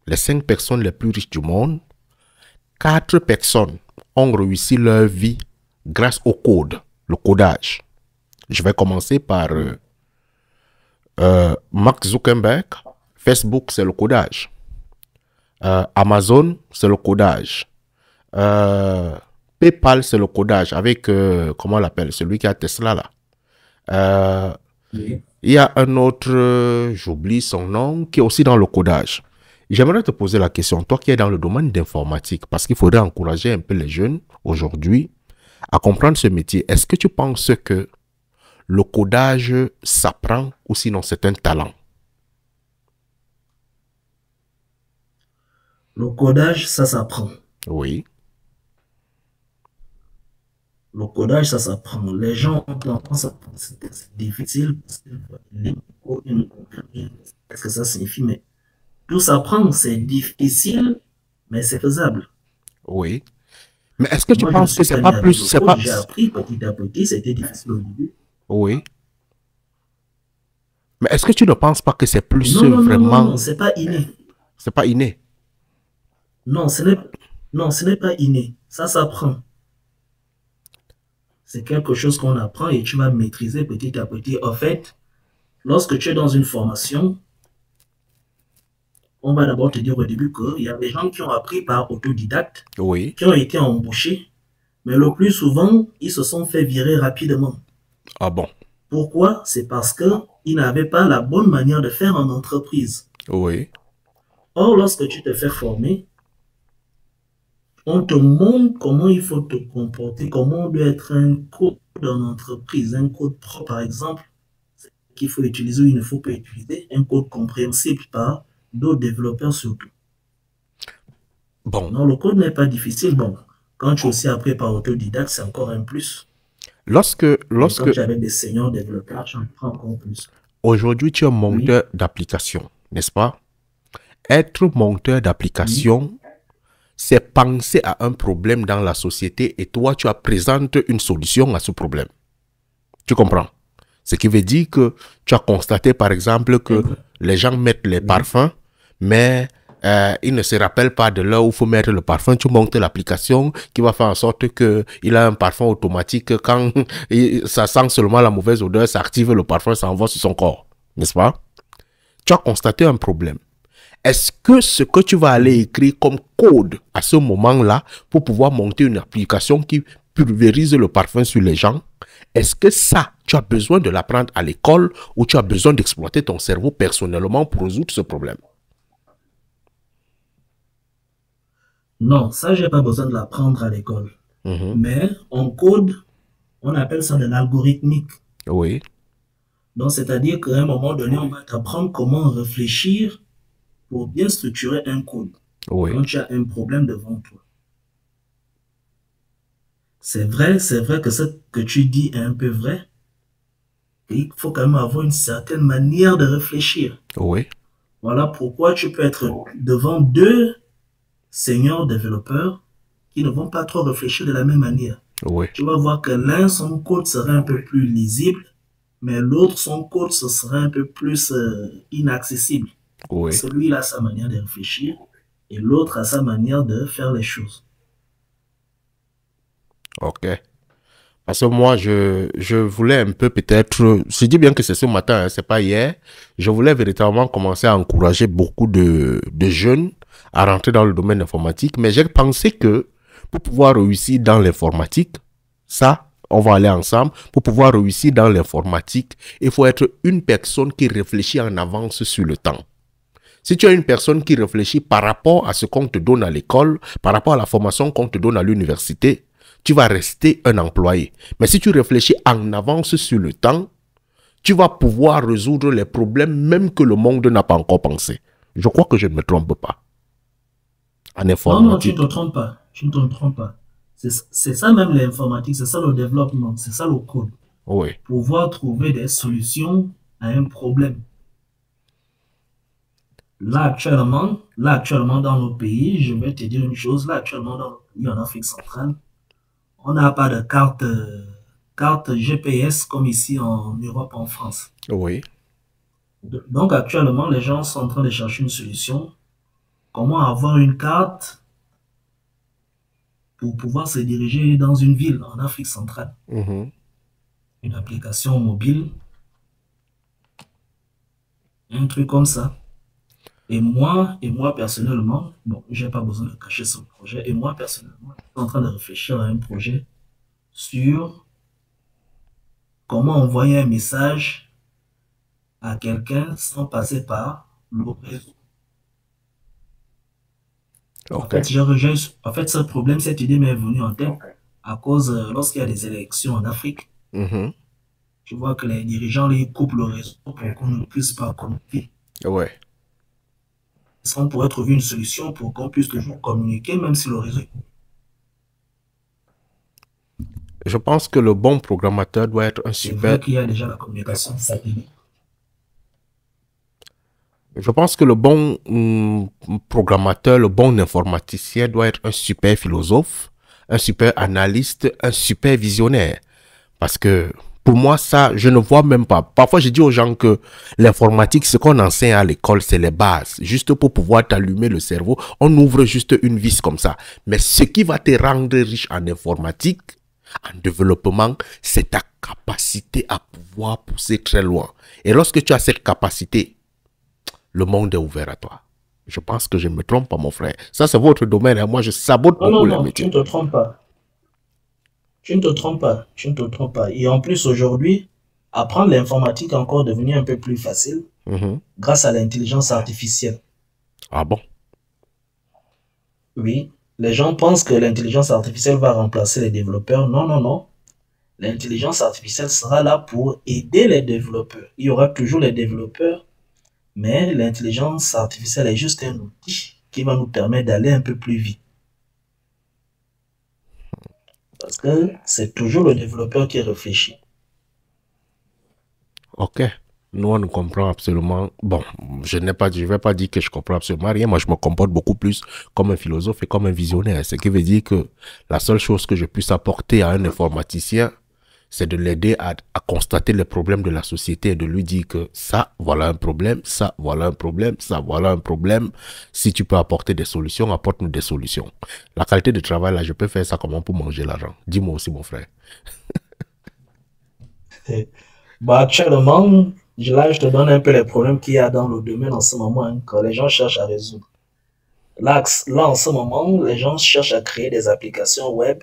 les 5 personnes les plus riches du monde, 4 personnes ont réussi leur vie grâce au code, le codage. Je vais commencer par Mark Zuckerberg. Facebook, c'est le codage. Amazon, c'est le codage. PayPal, c'est le codage avec, comment on l'appelle, celui qui a Tesla là. Oui. Il y a un autre, j'oublie son nom, qui est aussi dans le codage. J'aimerais te poser la question, toi qui es dans le domaine d'informatique, parce qu'il faudrait encourager un peu les jeunes aujourd'hui à comprendre ce métier. Est-ce que tu penses que le codage s'apprend ou sinon c'est un talent? Le codage, ça s'apprend. Oui. Le codage, ça s'apprend. Les gens ont tendance à penser que c'est difficile parce que les codes, ils ne comprennent rien. Qu'est-ce que ça signifie? Mais tout s'apprend, c'est difficile, mais c'est faisable. Oui. Mais est-ce que tu Moi, je ne penses que suis c'est pas pas né avec plus, le c'est code, pas... j'ai appris petit à petit, c'était difficile au début. Oui. Mais est-ce que tu ne penses pas que c'est plus Non, non, non, non, non, vraiment... c'est pas inné. C'est pas inné? Non, ce n'est pas inné. Ça s'apprend. C'est quelque chose qu'on apprend et tu vas maîtriser petit à petit. En fait, lorsque tu es dans une formation, on va d'abord te dire au début qu'il y a des gens qui ont appris par autodidacte, Oui. qui ont été embauchés, mais le plus souvent, ils se sont fait virer rapidement. Ah bon? Pourquoi? C'est parce qu'ils n'avaient pas la bonne manière de faire en entreprise. Oui. Or, lorsque tu te fais former, on te montre comment il faut te comporter, comment doit être un code en entreprise, un code propre par exemple, qu'il faut utiliser ou il ne faut pas utiliser, un code compréhensible par d'autres développeurs surtout. Bon. Non, le code n'est pas difficile. Bon, quand tu es aussi appris par autodidacte, c'est encore un plus. Lorsque, Mais quand lorsque tu es avec des seniors développeurs, tu en prends encore plus. aujourd'hui tu es Oui, monteur d'application, n'est-ce pas? Être monteur oui. d'application, c'est penser à un problème dans la société et toi, tu as présenté une solution à ce problème. Tu comprends? Ce qui veut dire que tu as constaté, par exemple, que les gens mettent les Oui. parfums, mais ils ne se rappellent pas de l'heure où il faut mettre le parfum. Tu montes l'application qui va faire en sorte qu'il a un parfum automatique. Quand ça sent seulement la mauvaise odeur, ça active le parfum, ça envoie sur son corps. N'est-ce pas? Tu as constaté un problème. Est-ce que ce que tu vas aller écrire comme code à ce moment-là pour pouvoir monter une application qui pulvérise le parfum sur les gens, est-ce que ça, tu as besoin de l'apprendre à l'école ou tu as besoin d'exploiter ton cerveau personnellement pour résoudre ce problème? Non, ça, j'ai pas besoin de l'apprendre à l'école. Mais en code, on appelle ça de l'algorithmique. Oui, Donc, c'est-à-dire qu'à un moment donné, on va t'apprendre comment réfléchir pour bien structurer un code oui, quand tu as un problème devant toi. C'est vrai que ce que tu dis est un peu vrai. Et il faut quand même avoir une certaine manière de réfléchir. oui, Voilà pourquoi tu peux être devant deux seniors développeurs qui ne vont pas trop réfléchir de la même manière. oui, Tu vas voir que l'un, son code serait un peu plus lisible, mais l'autre, son code, ce serait un peu plus inaccessible. oui. Celui-là a sa manière de réfléchir et l'autre a sa manière de faire les choses. Ok. Parce que moi, je voulais un peu peut-être, je dis bien que c'est ce matin, hein, c'est pas hier, je voulais véritablement commencer à encourager beaucoup de jeunes à rentrer dans le domaine informatique, mais j'ai pensé que pour pouvoir réussir dans l'informatique, ça, on va aller ensemble, pour pouvoir réussir dans l'informatique, il faut être une personne qui réfléchit en avance sur le temps. Si tu es une personne qui réfléchit par rapport à ce qu'on te donne à l'école, par rapport à la formation qu'on te donne à l'université, tu vas rester un employé. Mais si tu réfléchis en avance sur le temps, tu vas pouvoir résoudre les problèmes même que le monde n'a pas encore pensé. Je crois que je ne me trompe pas. En Non, non, tu ne informatique. te trompes pas. Tu ne te trompes pas. C'est ça même l'informatique, c'est ça le développement, c'est ça le code. Oui. Pouvoir trouver des solutions à un problème. Là actuellement dans nos pays, je vais te dire une chose, là actuellement dans nos pays en Afrique centrale, on n'a pas de carte GPS comme ici en Europe, en France. Oui. Donc actuellement, les gens sont en train de chercher une solution. comment avoir une carte pour pouvoir se diriger dans une ville en Afrique centrale. Une application mobile, un truc comme ça. Et moi personnellement, bon, j'ai pas besoin de cacher ce projet. Et moi personnellement, je suis en train de réfléchir à un projet sur comment envoyer un message à quelqu'un sans passer par le réseau. Okay. En fait, ce problème, cette idée m'est venue en tête à cause, lorsqu'il y a des élections en Afrique, tu vois que les dirigeants les coupent le réseau pour qu'on ne puisse pas communiquer. Ouais. Ça pourrait trouver une solution pour qu'on puisse toujours communiquer, même si le réseau est coupé. Je pense que le bon programmateur doit être un C'est super... vrai qu'il y a déjà la communication satellite. Je pense que le bon programmateur, le bon informaticien doit être un super philosophe, un super analyste, un super visionnaire. Parce que pour moi, ça, je ne vois même pas. Parfois, je dis aux gens que l'informatique, ce qu'on enseigne à l'école, c'est les bases. Juste pour pouvoir t'allumer le cerveau, on ouvre juste une vis comme ça. Mais ce qui va te rendre riche en informatique, en développement, c'est ta capacité à pouvoir pousser très loin. Et lorsque tu as cette capacité, le monde est ouvert à toi. Je pense que je me trompe pas, mon frère. Ça, c'est votre domaine. Hein. Moi, je sabote beaucoup les métiers. Tu ne te trompes pas. Tu ne te trompes pas. Tu ne te trompes pas. Et en plus, aujourd'hui, apprendre l'informatique est encore devenu un peu plus facile grâce à l'intelligence artificielle. Ah bon? Oui. Les gens pensent que l'intelligence artificielle va remplacer les développeurs. Non, non, non. L'intelligence artificielle sera là pour aider les développeurs. Il y aura toujours les développeurs, mais l'intelligence artificielle est juste un outil qui va nous permettre d'aller un peu plus vite. Parce que c'est toujours le développeur qui réfléchit. Ok. Nous, on ne comprend absolument... Bon, je ne vais pas dire que je comprends absolument rien. Moi, je me comporte beaucoup plus comme un philosophe et comme un visionnaire. Ce qui veut dire que la seule chose que je puisse apporter à un informaticien, c'est de l'aider à constater les problèmes de la société et de lui dire que ça, voilà un problème, ça, voilà un problème, ça, voilà un problème. Si tu peux apporter des solutions, apporte-nous des solutions. La qualité de travail, là, je peux faire ça comment pour manger l'argent. Dis-moi aussi, mon frère. Bah, actuellement, là, je te donne un peu les problèmes qu'il y a dans le domaine en ce moment, hein, que les gens cherchent à résoudre. Là, en ce moment, les gens cherchent à créer des applications web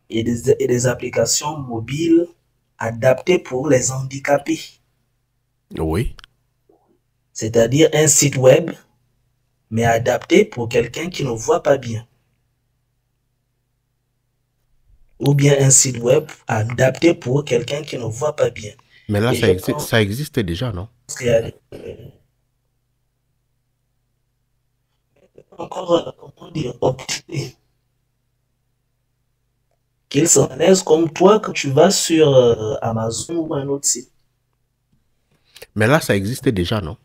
et des applications mobiles adaptées pour les handicapés. Oui. C'est-à-dire un site web, mais adapté pour quelqu'un qui ne voit pas bien. Ou bien un site web adapté pour quelqu'un qui ne voit pas bien. Mais là, ça existe déjà, non? Encore, comment dire, optimé. Qu'ils sont à l'aise comme toi que tu vas sur Amazon ou un autre site. Mais là, ça existe déjà, non?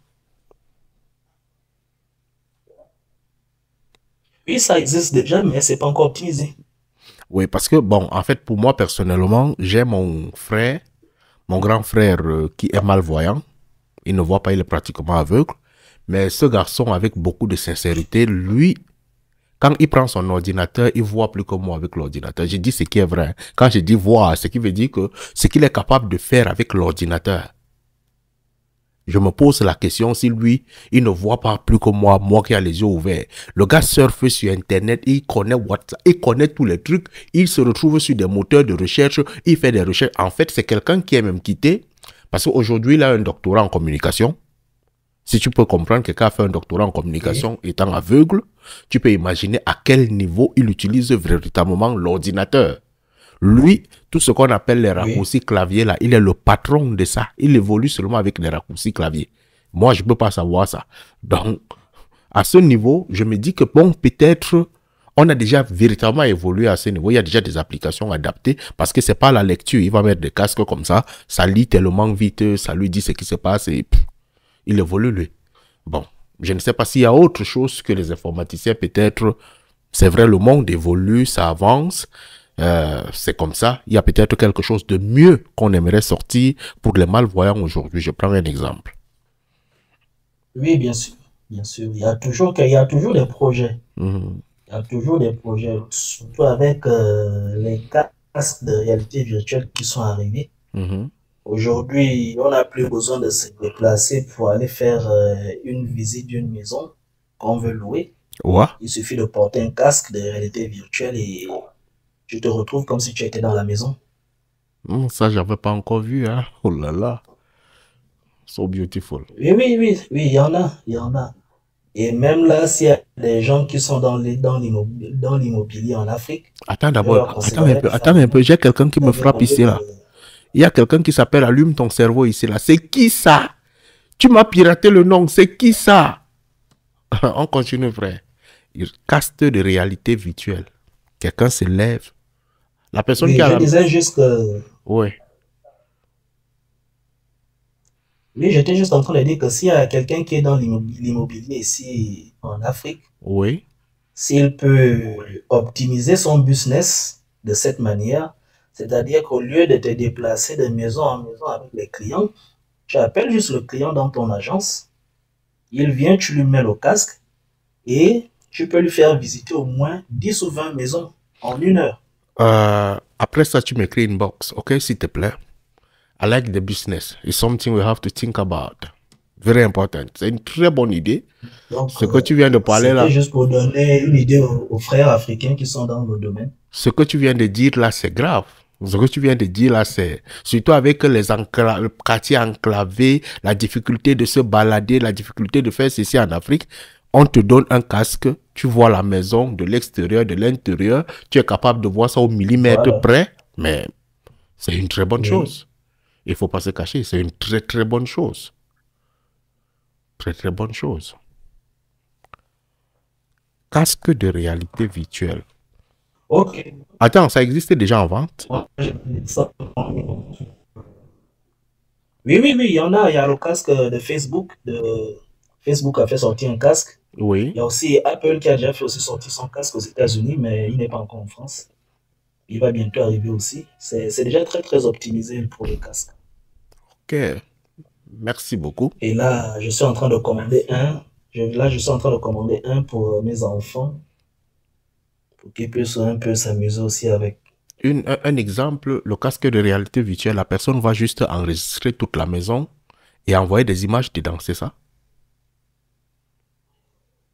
Oui, ça existe déjà, mais c'est pas encore optimisé. Oui, parce que, bon, en fait, pour moi, personnellement, j'ai mon frère, mon grand frère qui est malvoyant. Il ne voit pas, il est pratiquement aveugle. Mais ce garçon, avec beaucoup de sincérité, lui, quand il prend son ordinateur, il voit plus que moi avec l'ordinateur. Je dis ce qui est vrai. Quand je dis voir, ce qui veut dire que ce qu'il est capable de faire avec l'ordinateur. Je me pose la question si lui, il ne voit pas plus que moi qui a les yeux ouverts. Le gars surfe sur Internet, il connaît WhatsApp, il connaît tous les trucs, il se retrouve sur des moteurs de recherche, il fait des recherches. En fait, c'est quelqu'un qui est même quitté, parce qu'aujourd'hui, il a un doctorat en communication. Si tu peux comprendre que quelqu'un a fait un doctorat en communication étant aveugle, tu peux imaginer à quel niveau il utilise véritablement l'ordinateur. Lui, tout ce qu'on appelle les raccourcis clavier, là, il est le patron de ça. Il évolue seulement avec les raccourcis clavier. Moi, je ne peux pas savoir ça. Donc, à ce niveau, je me dis que bon, peut-être, on a déjà véritablement évolué à ce niveau. Il y a déjà des applications adaptées parce que c'est pas la lecture. Il va mettre des casques comme ça lit tellement vite, ça lui dit ce qui se passe et il évolue, lui. Bon, je ne sais pas s'il y a autre chose que les informaticiens, peut-être. C'est vrai, le monde évolue, ça avance. C'est comme ça. Il y a peut-être quelque chose de mieux qu'on aimerait sortir pour les malvoyants aujourd'hui. Je prends un exemple. Oui, bien sûr. bien sûr. Il y a toujours des projets. Mhm. Il y a toujours des projets, surtout avec les casques de réalité virtuelle qui sont arrivés. Mhm. Aujourd'hui, on n'a plus besoin de se déplacer pour aller faire une visite d'une maison qu'on veut louer. Ouais. Il suffit de porter un casque de réalité virtuelle et tu te retrouves comme si tu étais dans la maison. Ça, j'avais pas encore vu, hein. Oh là là. So beautiful. Oui, oui, oui, oui, il y en a, il y en a. Et même là, s'il y a des gens qui sont dans l'immobilier en Afrique, Attends je leur d'abord, conseillerais de faire attends un peu, j'ai quelqu'un qui me frappe demander ici là. Il y a quelqu'un qui s'appelle Allume ton cerveau ici là. C'est qui ça? Tu m'as piraté le nom, c'est qui ça? On continue, frère. Casque de réalité virtuelle. Quelqu'un se lève. La personne qui Oui, a je la... disais juste que Ouais. oui, j'étais juste en train de dire que s'il y a quelqu'un qui est dans l'immobilier ici en Afrique, Oui. s'il peut optimiser son business de cette manière, c'est-à-dire qu'au lieu de te déplacer de maison en maison avec les clients, tu appelles juste le client dans ton agence, il vient, tu lui mets le casque et tu peux lui faire visiter au moins 10 ou 20 maisons en 1 heure. Après ça, tu m'écris une box, ok, s'il te plaît. I like the business. It's something we have to think about. Very important. C'est une très bonne idée. Donc, Ce que tu viens de parler là, c'était juste pour donner une idée aux frères africains qui sont dans le domaine. ce que tu viens de dire là, c'est grave. Ce que tu viens de dire là, c'est surtout avec les quartiers enclavés, la difficulté de se balader, la difficulté de faire ceci en Afrique. On te donne un casque, tu vois la maison de l'extérieur, de l'intérieur, tu es capable de voir ça au millimètre Voilà. près, mais c'est une très bonne Oui. chose. Il ne faut pas se cacher, c'est une très très bonne chose. Très très bonne chose. Casque de réalité virtuelle. Ok. Attends, ça existait déjà en vente? Oui, oui, oui, il y en a. Il y a le casque de Facebook. Facebook a fait sortir un casque. Oui. Il y a aussi Apple qui a déjà fait aussi sortir son casque aux États-Unis, mais il n'est pas encore en France. Il va bientôt arriver aussi. C'est déjà très, très optimisé pour le casque. Ok. Merci beaucoup. Et là, je suis en train de commander un. Là, je suis en train de commander un pour mes enfants, pour qu'ils puissent un peu s'amuser aussi avec. Un exemple, le casque de réalité virtuelle, la personne va juste enregistrer toute la maison et envoyer des images dedans, c'est ça?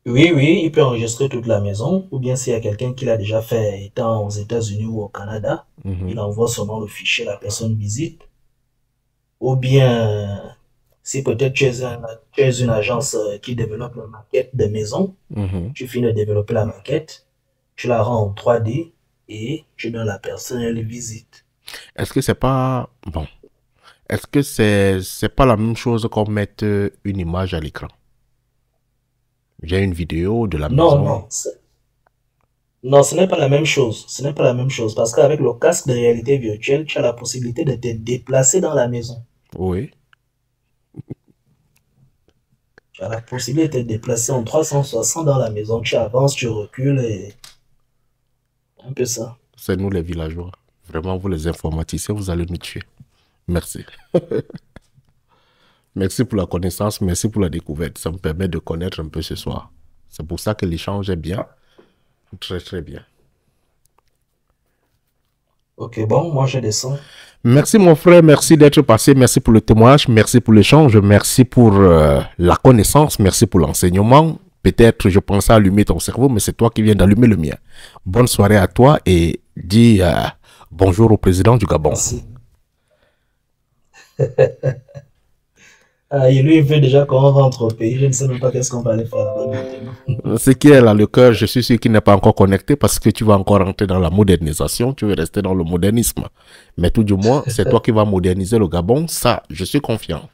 Oui, oui, il peut enregistrer toute la maison, ou bien s'il y a quelqu'un qui l'a déjà fait étant aux États-Unis ou au Canada, il envoie seulement le fichier, la personne visite. Ou bien, si peut-être tu es une agence qui développe une maquette de maison, tu finis de développer la maquette, tu la rends en 3D et tu donnes à la personne, elle visite. Est-ce que c'est pas... Bon. Est-ce que c'est pas la même chose qu'on mette une image à l'écran? J'ai une vidéo de la Non, maison. non. Non, ce n'est pas la même chose. Ce n'est pas la même chose. Parce qu'avec le casque de réalité virtuelle, tu as la possibilité de te déplacer dans la maison. Oui. Tu as la possibilité de te déplacer en 360 dans la maison. Tu avances, tu recules et... un peu ça. C'est nous les villageois. Vraiment, vous les informaticiens, vous allez nous tuer. Merci. Merci pour la connaissance, merci pour la découverte. Ça me permet de connaître un peu ce soir. C'est pour ça que l'échange est bien. Très, très bien. Ok, bon, moi je descends. Merci mon frère, merci d'être passé, merci pour le témoignage, merci pour l'échange, merci pour la connaissance, merci pour l'enseignement. Peut-être je pensais allumer ton cerveau, mais c'est toi qui viens d'allumer le mien. Bonne soirée à toi et dis bonjour au président du Gabon. Merci. Lui, il veut déjà qu'on rentre au pays. Je ne sais même pas qu'est-ce qu'on va aller faire là maintenant. Ce qui est là, le cœur, je suis sûr qu'il n'est pas encore connecté parce que tu vas encore rentrer dans la modernisation, tu veux rester dans le modernisme. Mais tout du moins, c'est toi qui vas moderniser le Gabon, ça, je suis confiant.